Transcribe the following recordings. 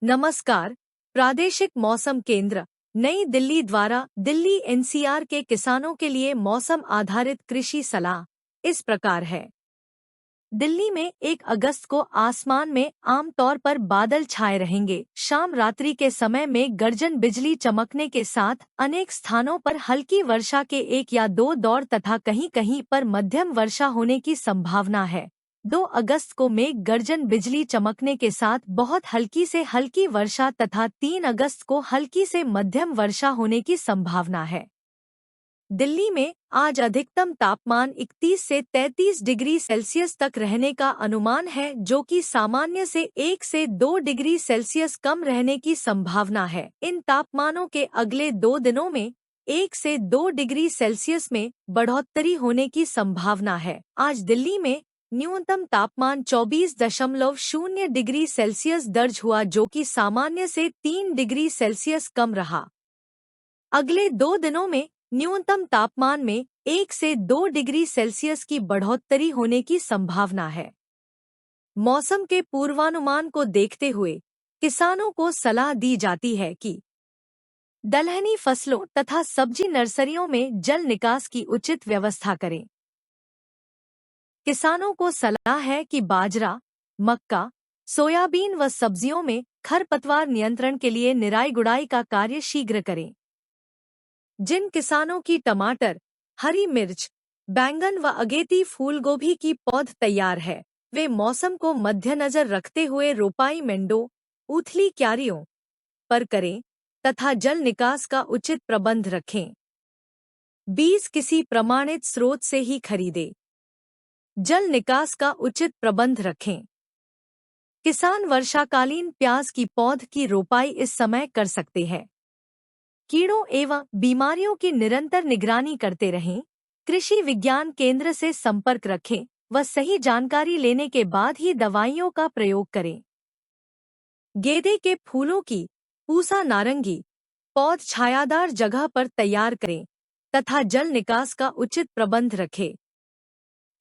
नमस्कार। प्रादेशिक मौसम केंद्र नई दिल्ली द्वारा दिल्ली एनसीआर के किसानों के लिए मौसम आधारित कृषि सलाह इस प्रकार है। दिल्ली में 1 अगस्त को आसमान में आमतौर पर बादल छाए रहेंगे। शाम रात्रि के समय में गर्जन बिजली चमकने के साथ अनेक स्थानों पर हल्की वर्षा के 1 या 2 दौर तथा कहीं-कहीं पर मध्यम वर्षा होने की संभावना है। 2 अगस्त को मेघ गर्जन बिजली चमकने के साथ बहुत हल्की से हल्की वर्षा तथा 3 अगस्त को हल्की से मध्यम वर्षा होने की संभावना है। दिल्ली में आज अधिकतम तापमान 31 से 33 डिग्री सेल्सियस तक रहने का अनुमान है, जो कि सामान्य से 1 से 2 डिग्री सेल्सियस कम रहने की संभावना है। इन तापमानों के अगले 2 दिनों में 1 से 2 डिग्री सेल्सियस में बढ़ोतरी होने की संभावना है। आज दिल्ली में न्यूनतम तापमान 24.0 डिग्री सेल्सियस दर्ज हुआ, जो कि सामान्य से 3 डिग्री सेल्सियस कम रहा। अगले 2 दिनों में न्यूनतम तापमान में 1 से 2 डिग्री सेल्सियस की बढ़ोतरी होने की संभावना है। मौसम के पूर्वानुमान को देखते हुए किसानों को सलाह दी जाती है कि दलहनी फसलों तथा सब्जी नर्सरियों में जल निकास की उचित व्यवस्था करें। किसानों को सलाह है कि बाजरा, मक्का, सोयाबीन व सब्जियों में खरपतवार नियंत्रण के लिए निराई गुड़ाई का कार्य शीघ्र करें। जिन किसानों की टमाटर, हरी मिर्च, बैंगन व अगेती फूलगोभी की पौध तैयार है, वे मौसम को मद्देनजर रखते हुए रोपाई मेंडो, उथली क्यारियों पर करें तथा जल निकास का उचित प्रबंध रखें। बीज किसी प्रमाणित स्रोत से ही खरीदें। जल निकास का उचित प्रबंध रखें। किसान वर्षाकालीन प्याज की पौध की रोपाई इस समय कर सकते हैं। कीड़ों एवं बीमारियों की निरंतर निगरानी करते रहें। कृषि विज्ञान केंद्र से संपर्क रखें व सही जानकारी लेने के बाद ही दवाइयों का प्रयोग करें। गेंदे के फूलों की पूसा नारंगी पौध छायादार जगह पर तैयार करें तथा जल निकास का उचित प्रबंध रखें।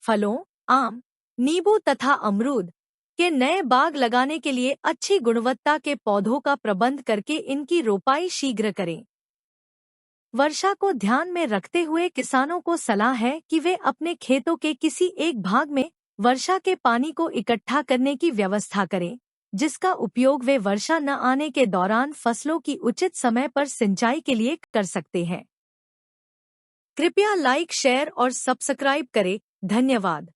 फलों, आम, नींबू तथा अमरूद के नए बाग लगाने के लिए अच्छी गुणवत्ता के पौधों का प्रबंध करके इनकी रोपाई शीघ्र करें। वर्षा को ध्यान में रखते हुए किसानों को सलाह है कि वे अपने खेतों के किसी एक भाग में वर्षा के पानी को इकट्ठा करने की व्यवस्था करें, जिसका उपयोग वे वर्षा न आने के दौरान फसलों की उचित समय पर सिंचाई के लिए कर सकते हैं। कृपया लाइक, शेयर और सब्सक्राइब करें। धन्यवाद।